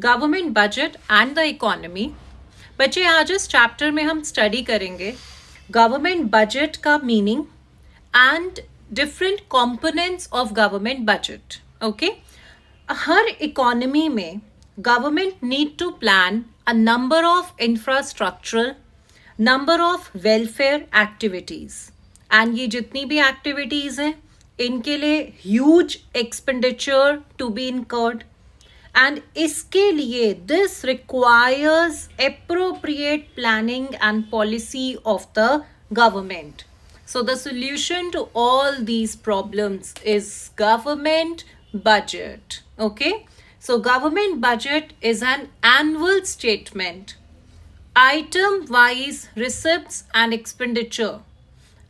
Government budget and the economy. बच्चे आज इस चैप्टर में हम स्टडी करेंगे गवर्नमेंट बजट का meaning and different components of government budget. Okay, हर इकोनॉमी में government need to plan a number of infrastructural, number of welfare activities, and ये जितनी भी एक्टिविटीज हैं इनके लिए huge expenditure to be incurred, and इसके लिए this requires appropriate planning and policy of the government. So the solution to all these problems is government budget. Okay, so government budget is an annual statement, item wise receipts and expenditure.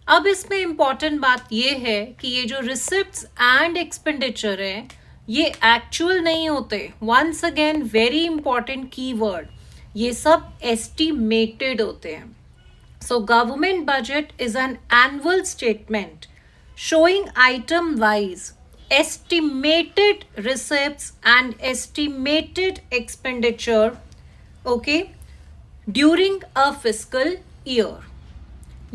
अब इसमें important बात ये है कि ये जो receipts and expenditure है ये एक्चुअल नहीं होते। Once again very important keyword, ये सब एस्टिमेटेड होते हैं। So government budget is an annual statement showing item wise estimated receipts and estimated expenditure, okay, during a fiscal year.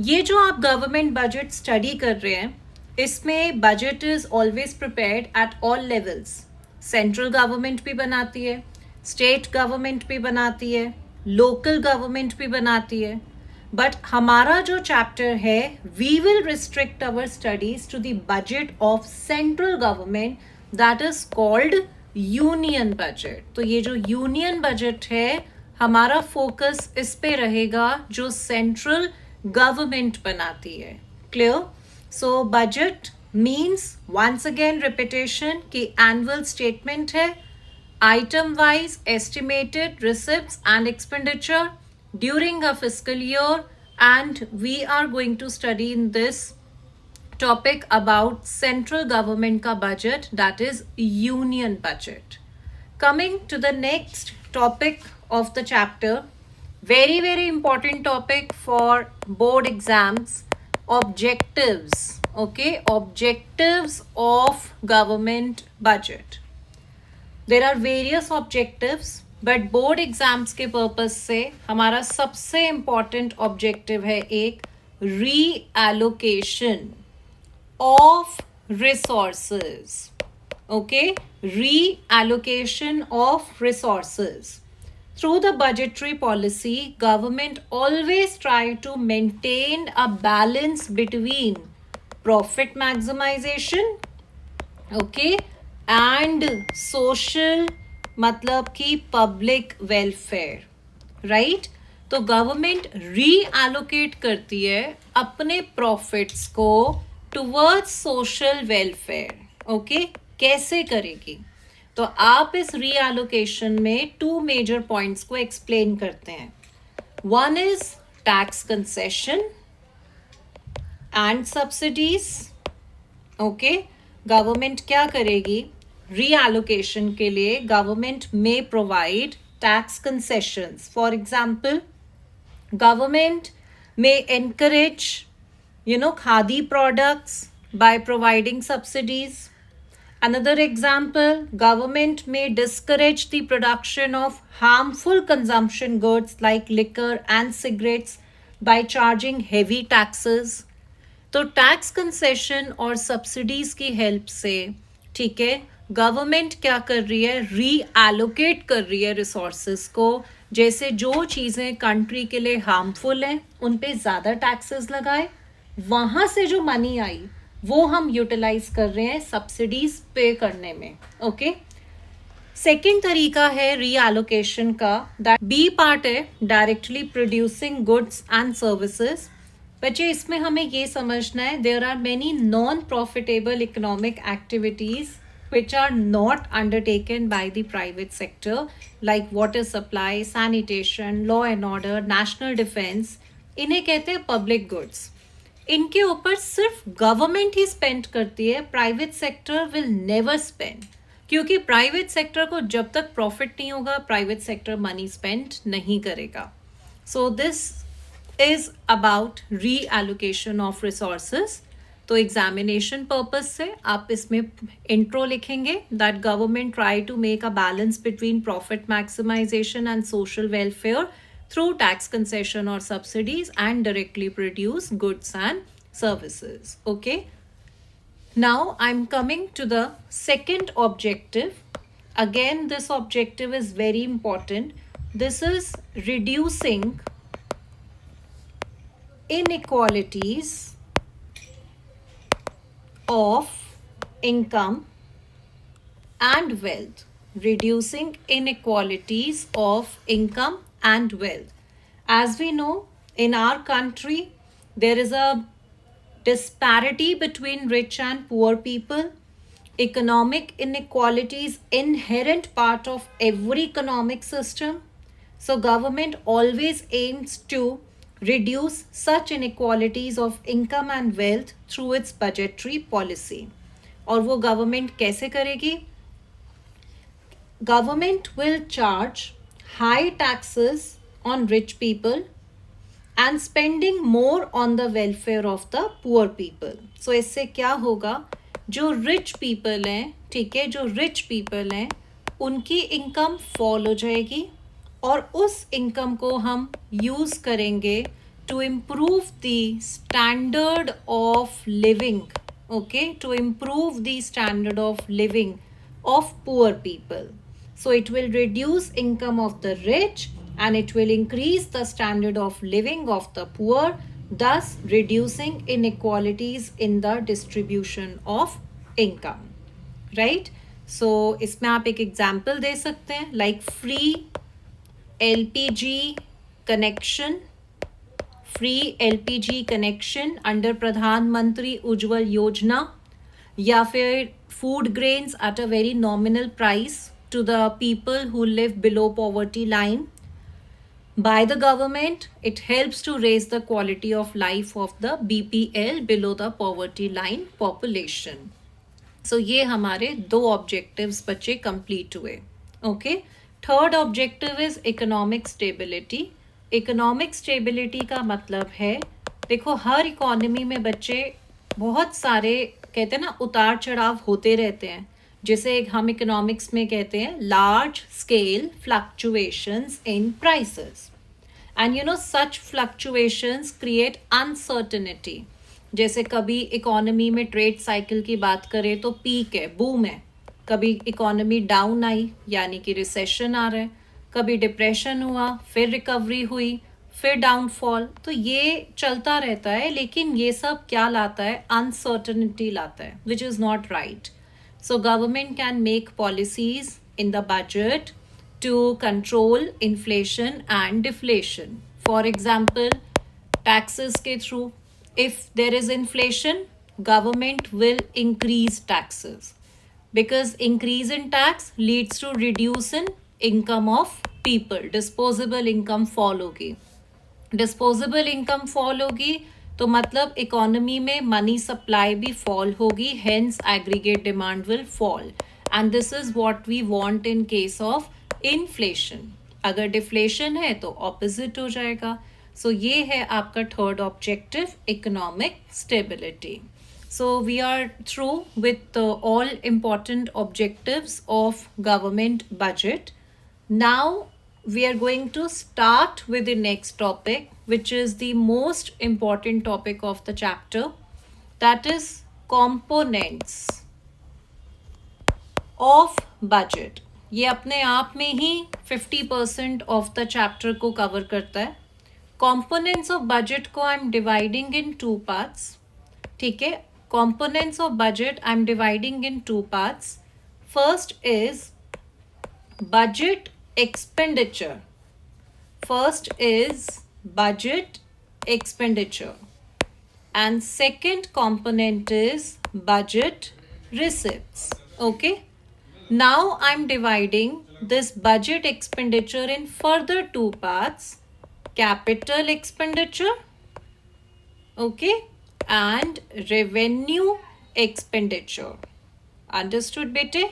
ये जो आप गवर्नमेंट बजट स्टडी कर रहे हैं इसमें budget is always prepared at all levels. Central government भी बनाती है, स्टेट गवर्नमेंट भी बनाती है, लोकल गवर्नमेंट भी बनाती है, बट हमारा जो चैप्टर है we will restrict our studies to the budget of central government, that is called union budget. तो ये जो यूनियन बजट है हमारा फोकस इस पे रहेगा जो सेंट्रल गवर्नमेंट बनाती है। Clear? So budget means once again repetition कि एनुअल स्टेटमेंट है, item wise estimated receipts and expenditure during a fiscal year, and we are going to study in this topic about central government का budget, that is union budget. Coming to the next topic of the chapter, very important topic for board exams, objectives. Okay, objectives of government budget. There are various objectives, but board exams के purpose से हमारा सबसे important objective है एक reallocation of resources. Okay, reallocation of resources. Through the budgetary policy, government always try to maintain a balance between profit maximization, okay, and social, मतलब कि public welfare, right? तो government reallocate करती है अपने profits को towards social welfare, okay? कैसे करेगी? तो आप इस रीएलोकेशन में टू मेजर पॉइंट्स को एक्सप्लेन करते हैं। One is tax concession and subsidies. Okay, government क्या करेगी रीएलोकेशन के लिए? Government may provide tax concessions. For example, government may encourage khadi products by providing subsidies. Another example, government may discourage the production of harmful consumption goods like liquor and cigarettes by charging heavy taxes. तो tax concession और subsidies की help से, ठीक है, government क्या कर रही है? रीएलोकेट कर रही है रिसोर्सेज को। जैसे जो चीज़ें कंट्री के लिए हार्मफुल हैं उन पे ज़्यादा टैक्सेस लगाए, वहाँ से जो मनी आई वो हम यूटिलाइज कर रहे हैं सब्सिडीज पे करने में। ओके, सेकेंड तरीका है रीएलोकेशन का, दैट बी पार्ट है directly producing goods and services. बच्चे इसमें हमें ये समझना है there are many non profitable economic activities which are not undertaken by the private sector like water supply, sanitation, law and order, national defense. इन्हें कहते हैं पब्लिक गुड्स। इनके ऊपर सिर्फ गवर्नमेंट ही स्पेंड करती है, private sector will never spend, क्योंकि private sector को जब तक प्रॉफिट नहीं होगा प्राइवेट सेक्टर मनी स्पेंड नहीं करेगा। So this is about reallocation of resources. तो एग्जामिनेशन पर्पस से आप इसमें इंट्रो लिखेंगे that government try to make a balance between profit maximisation and social welfare through tax concession or subsidies and directly produce goods and services. Okay. Now I'm coming to the second objective. Again, this objective is very important. This is reducing inequalities of income and wealth. Reducing inequalities of income and wealth. As we know, in our country, there is a disparity between rich and poor people. Economic inequality is inherent part of every economic system. So government always aims to reduce such inequalities of income and wealth through its budgetary policy. और वो government कैसे करेगी? Government will charge high taxes on rich people and spending more on the welfare of the poor people. So इससे क्या होगा? जो rich people हैं, ठीक है, जो rich people हैं, उनकी income fall हो जाएगी और उस income को हम use करेंगे to improve the standard of living, okay, to improve the standard of living of poor people. So it will reduce income of the rich and it will increase the standard of living of the poor, thus reducing inequalities in the distribution of income. Right? So इसमें आप एक example दे सकते हैं like free LPG connection, free LPG connection under प्रधानमंत्री उज्जवल योजना, या फिर food grains at a very nominal price to the people who live below poverty line by the government. It helps to raise the quality of life of the BPL, below the poverty line population. So ये हमारे दो objectives बच्चे complete हुए. Okay. Third objective is economic stability. Economic stability का मतलब है, देखो हर economy में बच्चे बहुत सारे कहते हैं ना उतार चढ़ाव होते रहते हैं, जिसे हम इकोनॉमिक्स में कहते हैं large scale fluctuations in prices. And you know such fluctuations create uncertainty. जैसे कभी इकोनॉमी में ट्रेड साइकिल की बात करें तो पीक है, बूम है, कभी इकोनॉमी डाउन आई यानी कि रिसेशन आ रहा है, कभी डिप्रेशन हुआ, फिर रिकवरी हुई, फिर डाउनफॉल. तो ये चलता रहता है, लेकिन ये सब क्या लाता है? अनसर्टेनिटी लाता है, which is not right. So government can make policies in the budget to control inflation and deflation. For example, taxes ke through. If there is inflation, government will increase taxes because increase in tax leads to reduce in income of people. Disposable income fall होगी. Disposable income fall होगी तो मतलब economy में money supply भी fall होगी, hence aggregate demand will fall, and this is what we want in case of inflation. अगर deflation है तो ऑपोजिट हो जाएगा. सो ये है आपका third objective, economic stability. So we are through with all important objectives of government budget. Now we are going to start with the next topic, which is the most important topic of the chapter, that is components of budget. ये अपने आप में ही 50% of the chapter को cover करता है. Components of budget को I'm dividing in two parts. ठीक है, components of budget I'm dividing in two parts. First is budget expenditure. First is budget expenditure and second component is budget receipts. Okay, now I'm dividing this budget expenditure in further two parts: capital expenditure, okay, and revenue expenditure. Understood bete?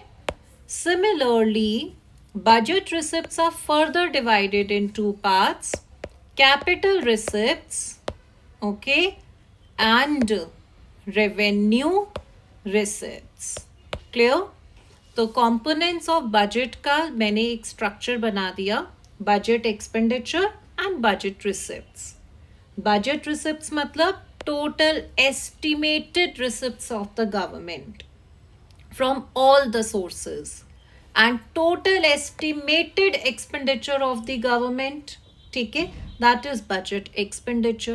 Similarly, budget receipts are further divided in two parts: capital receipts, okay, and revenue receipts. Clear? तो components of budget का मैंने एक structure बना दिया, budget expenditure and budget receipts. Budget receipts मतलब total estimated receipts of the government from all the sources, and total estimated expenditure of the government, ठीक है, that is budget expenditure.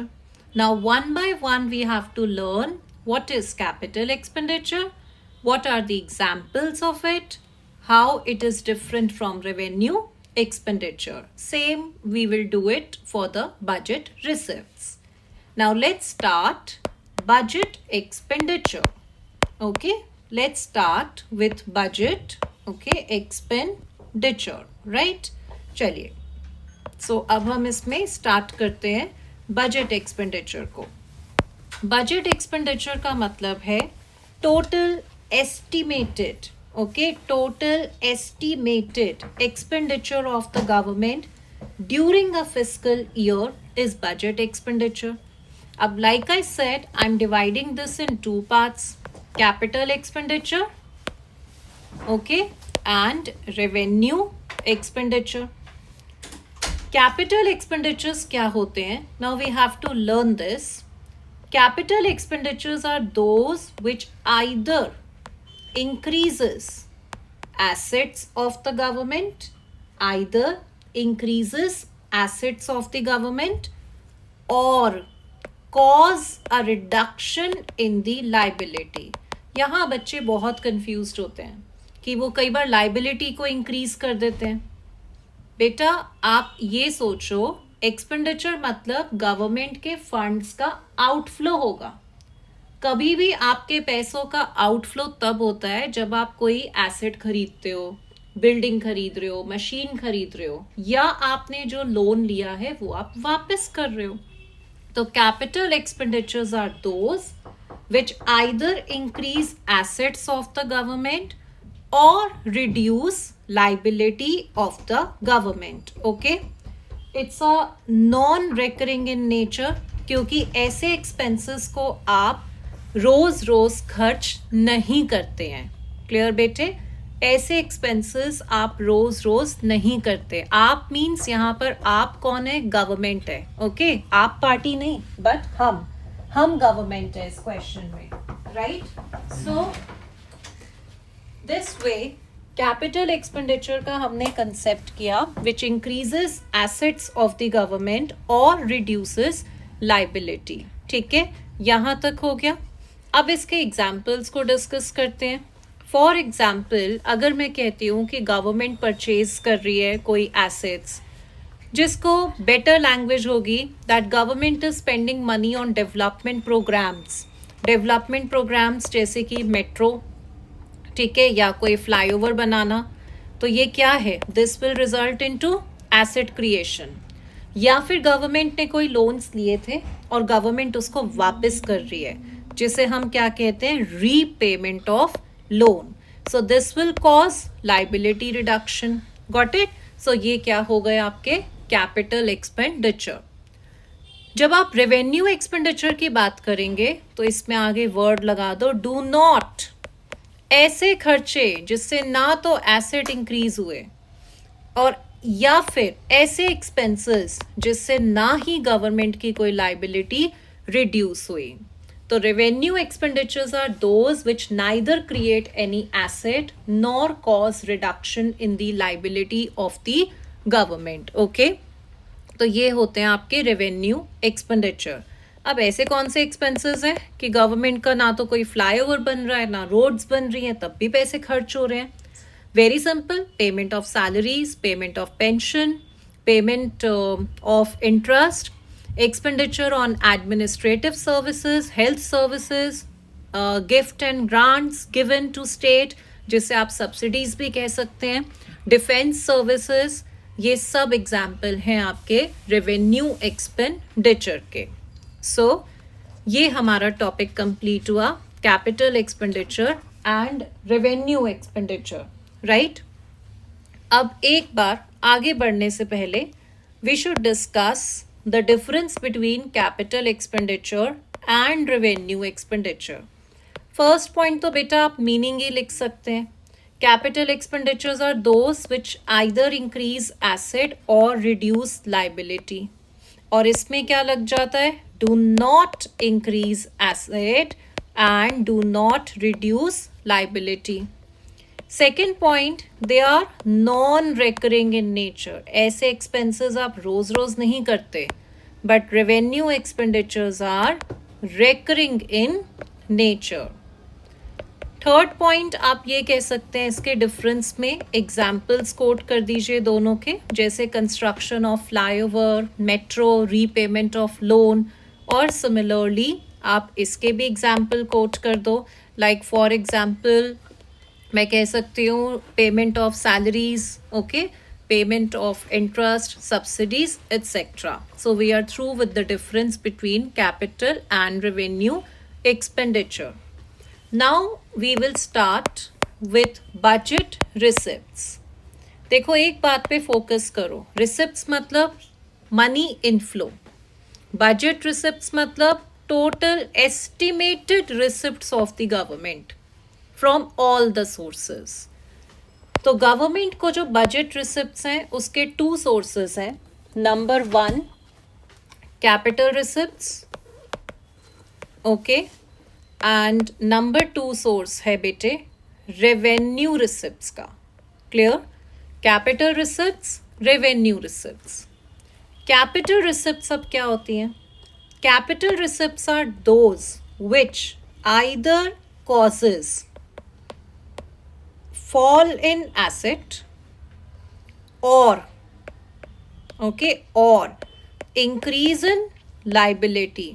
Now one by one we have to learn what is capital expenditure, what are the examples of it, how it is different from revenue expenditure. Same we will do it for the budget receipts. Now let's start budget expenditure. Okay, let's start with budget. Okay, expenditure, right? चलिए, so अब हम इसमें start करते हैं budget expenditure को। Budget expenditure का मतलब है total estimated, okay, total estimated expenditure of the government during a fiscal year is budget expenditure. अब like I said, I'm dividing this in two parts, capital expenditure, okay, and revenue expenditure. Capital expenditures क्या होते हैं? Now we have to learn this. Capital expenditures are those which either increases assets of the government, either increases assets of the government, or cause a reduction in the liability. यहाँ बच्चे बहुत confused होते हैं कि वो कई बार liability को increase कर देते हैं। बेटा आप ये सोचो, एक्सपेंडिचर मतलब गवर्नमेंट के फंड्स का आउटफ्लो होगा। कभी भी आपके पैसों का आउटफ्लो तब होता है जब आप कोई एसेट खरीदते हो, बिल्डिंग खरीद रहे हो, मशीन खरीद रहे हो, या आपने जो लोन लिया है वो आप वापस कर रहे हो। तो capital expenditures are those which either increase assets of the government or reduce liability of the government. Okay, it's a non-recurring in nature क्योंकि ऐसे expenses को आप रोज रोज खर्च नहीं करते हैं। क्लियर बेटे? ऐसे एक्सपेंसेस आप रोज रोज नहीं करते। आप मीन्स यहाँ पर आप कौन है? गवर्नमेंट है। ओके, आप पार्टी नहीं, बट हम गवर्नमेंट है इस क्वेश्चन में, right? So this way capital expenditure का हमने कंसेप्ट किया which increases assets of the government और रिड्यूसेस लाइबिलिटी। ठीक है, यहाँ तक हो गया। अब इसके एग्जाम्पल्स को डिस्कस करते हैं। फॉर एग्जाम्पल, अगर मैं कहती हूँ कि गवर्नमेंट परचेज कर रही है कोई एसेट्स, जिसको बेटर लैंग्वेज होगी that government is spending money on development programmes जैसे कि मेट्रो, ठीक है, या कोई फ्लाईओवर बनाना, तो ये क्या है? This will result into asset creation. या फिर गवर्नमेंट ने कोई लोन्स लिए थे और गवर्नमेंट उसको वापस कर रही है, जिसे हम क्या कहते हैं? Repayment of loan. So this will cause liability reduction. Got it? So ये क्या हो गए आपके कैपिटल एक्सपेंडिचर। जब आप रेवेन्यू एक्सपेंडिचर की बात करेंगे तो इसमें आगे वर्ड लगा दो डू नॉट। ऐसे खर्चे जिससे ना तो एसेट इंक्रीज हुए और या फिर ऐसे एक्सपेंसेस जिससे ना ही गवर्नमेंट की कोई लाइबिलिटी रिड्यूस हुई। तो revenue expenditures are those which neither create any asset nor cause reduction in the liability of the government. Okay, तो ये होते हैं आपके रेवेन्यू एक्सपेंडिचर। अब ऐसे कौन से एक्सपेंसेस हैं कि गवर्नमेंट का ना तो कोई फ्लाईओवर बन रहा है, ना रोड्स बन रही हैं, तब भी पैसे खर्च हो रहे हैं? Very simple, payment of salaries, payment of pension, payment of interest, expenditure on administrative services, health services, gift and grants given to state, जिसे आप subsidies भी कह सकते हैं, defense services, ये सब एग्जाम्पल हैं आपके रेवेन्यू एक्सपेंडिचर के। सो ये हमारा टॉपिक कंप्लीट हुआ, capital expenditure and revenue expenditure, right? अब एक बार आगे बढ़ने से पहले we should discuss the difference between capital expenditure and revenue expenditure. First point तो बेटा आप मीनिंग ही लिख सकते हैं, capital expenditures are those which either increase asset और रिड्यूस लाइबिलिटी। और इसमें क्या लग जाता है, do not increase asset and do not reduce liability. Second point, they are non recurring in nature. ऐसे एक्सपेंसेस आप रोज रोज नहीं करते, but revenue expenditures are recurring in nature. Third point आप ये कह सकते हैं इसके डिफरेंस में, एग्जाम्पल्स कोट कर दीजिए दोनों के, जैसे construction of flyover, metro, repayment of loan, और सिमिलरली आप इसके भी एग्जाम्पल कोट कर दो। लाइक फॉर एग्जाम्पल मैं कह सकती हूँ payment of salaries, okay, payment of interest, subsidies etcetera. So we are through with the difference between capital and revenue expenditure. Now we will start with budget receipts. देखो एक बात पे focus करो, receipts मतलब मनी इनफ्लो, बजट रिसिप्ट्स मतलब total estimated receipts of the government from all the sources. तो government को जो बजट रिसिप्ट्स हैं उसके टू सोर्सेस हैं। Number one, capital receipts, okay, and number two source है बेटे रेवेन्यू रिसिप्ट्स का। Clear? Capital receipts, revenue receipts. Capital receipts अब क्या होती हैं? Capital receipts are those which either causes fall in asset और ओके और इंक्रीज इन लाइबिलिटी।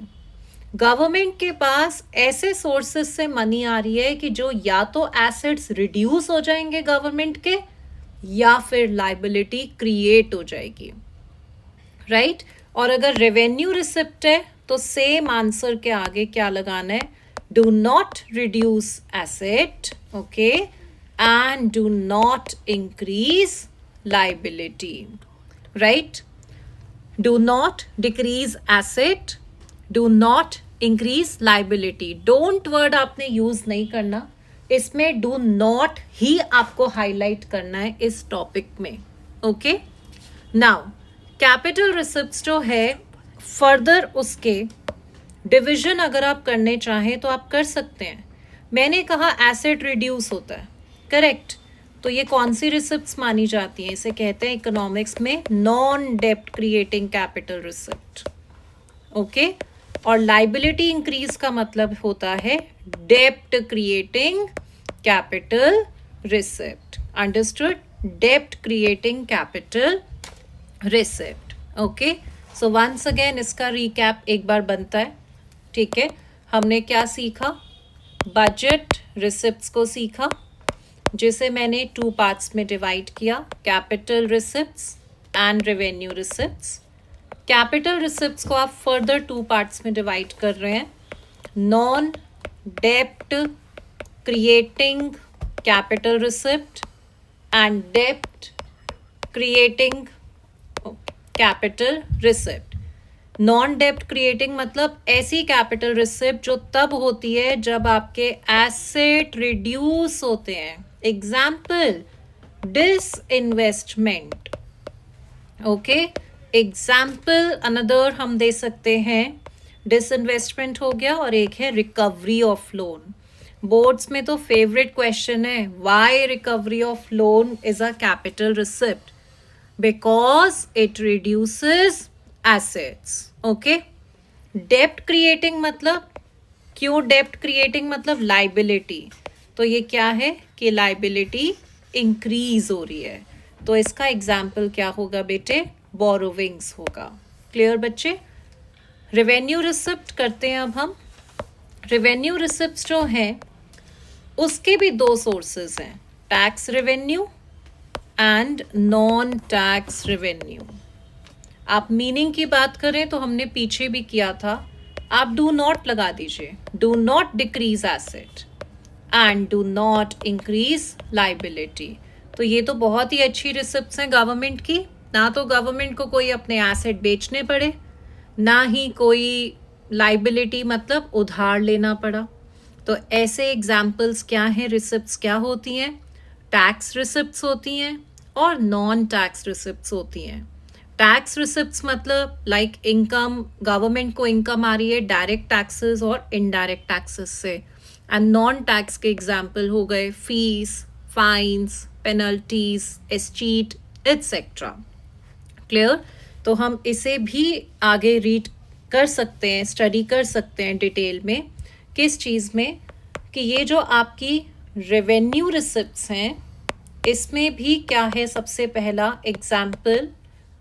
गवर्नमेंट के पास ऐसे सोर्सेस से मनी आ रही है कि जो या तो एसेट्स रिड्यूस हो जाएंगे गवर्नमेंट के, या फिर लाइबिलिटी क्रिएट हो जाएगी, राइट? और अगर रेवेन्यू रिसिप्ट है तो सेम आंसर के आगे क्या लगाना है, do not reduce asset, okay, and do not increase liability, right? Do not decrease asset, do not increase liability. Don't word आपने यूज नहीं करना, इसमें डू नॉट ही आपको हाईलाइट करना है इस टॉपिक में, ओके? नाउ कैपिटल रिसिप्ट्स जो है, फर्दर उसके डिवीजन अगर आप करने चाहें तो आप कर सकते हैं। मैंने कहा एसेट रिड्यूस होता है, करेक्ट? तो ये कौन सी रिसिप्ट्स मानी जाती हैं? इसे कहते हैं इकोनॉमिक्स में नॉन डेप्ट क्रिएटिंग कैपिटल रिसिप्ट, ओके? और लाइबिलिटी इंक्रीज का मतलब होता है डेप्ट क्रिएटिंग कैपिटल रिसिप्ट। अंडरस्टूड? डेप्ट creating capital receipt, okay? So once again इसका रिकैप एक बार बनता है, ठीक है? हमने क्या सीखा? बजट रिसिप्ट्स को सीखा, जिसे मैंने टू पार्ट्स में डिवाइड किया, capital receipts and revenue receipts. Capital receipts को आप फर्दर टू पार्ट्स में डिवाइड कर रहे हैं, नॉन डेप्ट creating capital receipt and dept creating capital receipt. Non डेप्ट क्रिएटिंग मतलब ऐसी कैपिटल रिसिप्ट जो तब होती है जब आपके एसेट रिड्यूस होते हैं। Example, disinvestment, okay? Example another हम दे सकते हैं, डिसइन्वेस्टमेंट हो गया, और एक है रिकवरी ऑफ लोन। बोर्ड्स में तो फेवरेट क्वेश्चन है, why recovery of loan is a capital receipt? Because it reduces assets, okay? डेप्ट क्रिएटिंग मतलब, क्यों डेप्ट क्रिएटिंग मतलब लाइबिलिटी, तो ये क्या है कि लाइबिलिटी इंक्रीज हो रही है, तो इसका एग्जाम्पल क्या होगा बेटे? बोरोविंग्स होगा। क्लियर बच्चे? रेवेन्यू रिसिप्ट करते हैं अब हम। रेवेन्यू रिसिप्ट जो हैं उसके भी दो सोर्सेज हैं, tax revenue and non tax revenue. आप मीनिंग की बात करें तो हमने पीछे भी किया था, आप डू नॉट लगा दीजिए, do not decrease asset and do not increase liability. तो ये तो बहुत ही अच्छी रिसिप्ट्स हैं गवर्नमेंट की, ना तो गवर्नमेंट को कोई अपने एसेट बेचने पड़े, ना ही कोई लाइबिलिटी मतलब उधार लेना पड़ा। तो ऐसे एग्जाम्पल्स क्या हैं, रिसिप्ट्स क्या होती हैं? टैक्स रिसिप्ट्स होती हैं और नॉन टैक्स रिसिप्ट्स होती हैं। टैक्स रिसिप्ट्स मतलब लाइक इनकम, गवर्नमेंट को इनकम आ रही है डायरेक्ट टैक्सेस और इनडायरेक्ट टैक्सेस से। एंड नॉन टैक्स के एग्जाम्पल हो गए fees, fines, penalties, escheat etcetera. Clear? तो हम इसे भी आगे रीड कर सकते हैं, स्टडी कर सकते हैं डिटेल में। किस चीज़ में? कि ये जो आपकी रेवेन्यू रिसिप्ट्स हैं इसमें भी क्या है, सबसे पहला एग्जाम्पल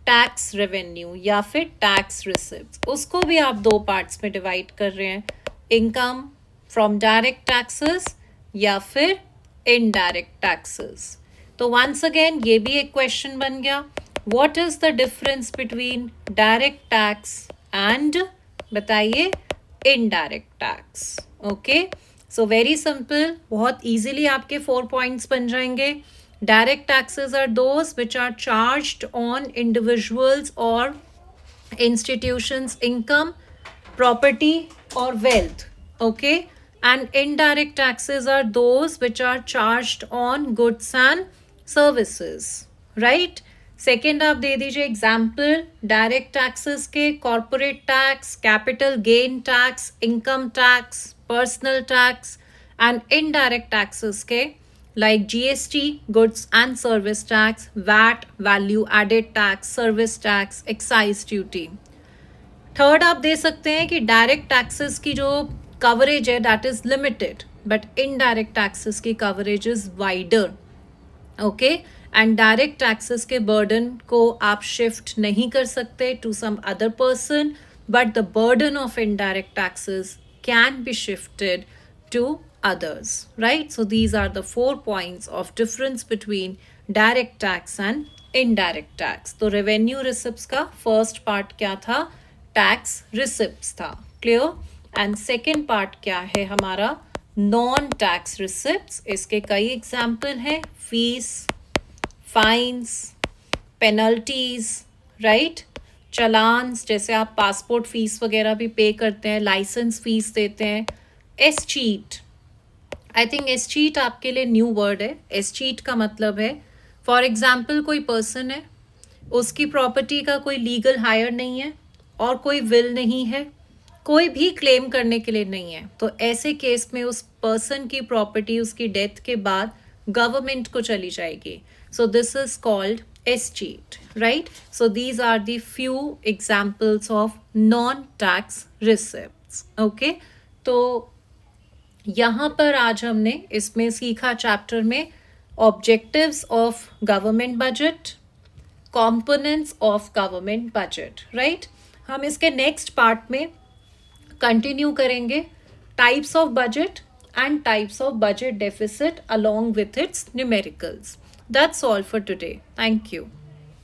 टैक्स रेवेन्यू या फिर टैक्स रिसिप्ट्स, उसको भी आप दो पार्ट्स में डिवाइड कर रहे हैं, इनकम फ्रॉम डायरेक्ट टैक्सेस या फिर इनडायरेक्ट टैक्सेस। तो वंस अगेन ये भी एक क्वेश्चन बन गया, what is the difference between direct tax and, बताइए, indirect tax. Okay, so very simple, बहुत इजीली आपके 4 पॉइंट्स बन जाएंगे। Direct taxes are those which are charged on individuals or institutions' income, property or wealth. Okay, and indirect taxes are those which are charged on goods and services. Right? Second आप दे दीजिए example direct taxes के, corporate tax, capital gain tax, income tax, personal tax, and indirect taxes के like GST, goods and service tax, VAT, value added tax, service tax, excise duty. Third आप दे सकते हैं कि direct taxes की जो coverage है that is limited, but indirect taxes की coverage is wider. Okay, and direct taxes के burden को आप शिफ्ट नहीं कर सकते to some other person, but the burden of indirect taxes can be shifted to others, right? So these are the 4 points of difference between direct tax and indirect tax. तो revenue receipts का first part क्या था? Tax receipts था, clear? And second part क्या है हमारा? Non tax receipts. इसके कई example हैं, fees, fines, penalties, right? Challans, जैसे आप पासपोर्ट फीस वगैरह भी पे करते हैं, लाइसेंस फीस देते हैं। एस्चीट, आई थिंक एस्चीट आपके लिए न्यू वर्ड है। एस्चीट का मतलब है, फॉर एग्जाम्पल कोई पर्सन है, उसकी प्रॉपर्टी का कोई लीगल हायर नहीं है और कोई विल नहीं है, कोई भी क्लेम करने के लिए नहीं है, तो ऐसे केस में उस पर्सन की प्रॉपर्टी उसकी डेथ के बाद गवर्नमेंट को चली जाएगी। So this is called escheat, right? So these are the few examples of non tax receipts. Okay, तो यहाँ पर आज हमने इसमें सीखा चैप्टर में objectives of government budget, components of government budget, right? हम इसके नेक्स्ट पार्ट में कंटिन्यू करेंगे types of budget and types of budget deficit along with its numericals. That's all for today. Thank you.